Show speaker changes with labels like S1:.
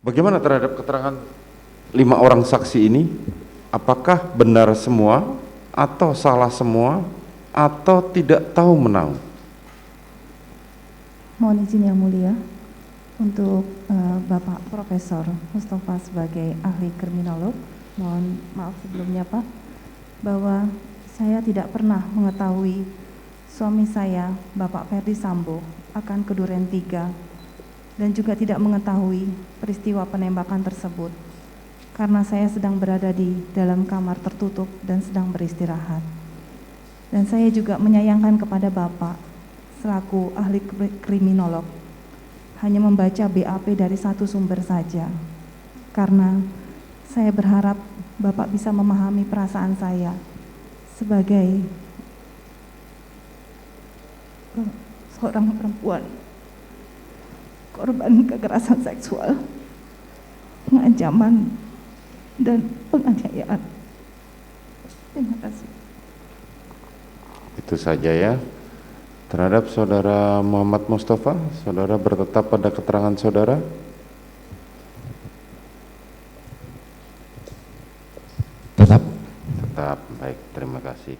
S1: Bagaimana terhadap keterangan 5 orang saksi ini? Apakah benar semua, atau salah semua, atau tidak tahu menahu?
S2: Mohon izin yang mulia untuk Bapak Profesor Mustafa sebagai ahli kriminolog. Mohon maaf sebelumnya Pak, bahwa saya tidak pernah mengetahui suami saya, Bapak Ferdi Sambo, akan ke Duren 3 dan juga tidak mengetahui peristiwa penembakan tersebut karena saya sedang berada di dalam kamar tertutup dan sedang beristirahat. Dan saya juga menyayangkan kepada Bapak selaku ahli kriminolog hanya membaca BAP dari satu sumber saja, karena saya berharap Bapak bisa memahami perasaan saya sebagai seorang perempuan korban kekerasan seksual, pengancaman, dan penganiayaan. Terima kasih.
S1: Itu saja ya. Terhadap saudara Muhammad Mustafa, saudara bertetap pada keterangan saudara?
S3: Tetap.
S1: Tetap, baik, terima kasih.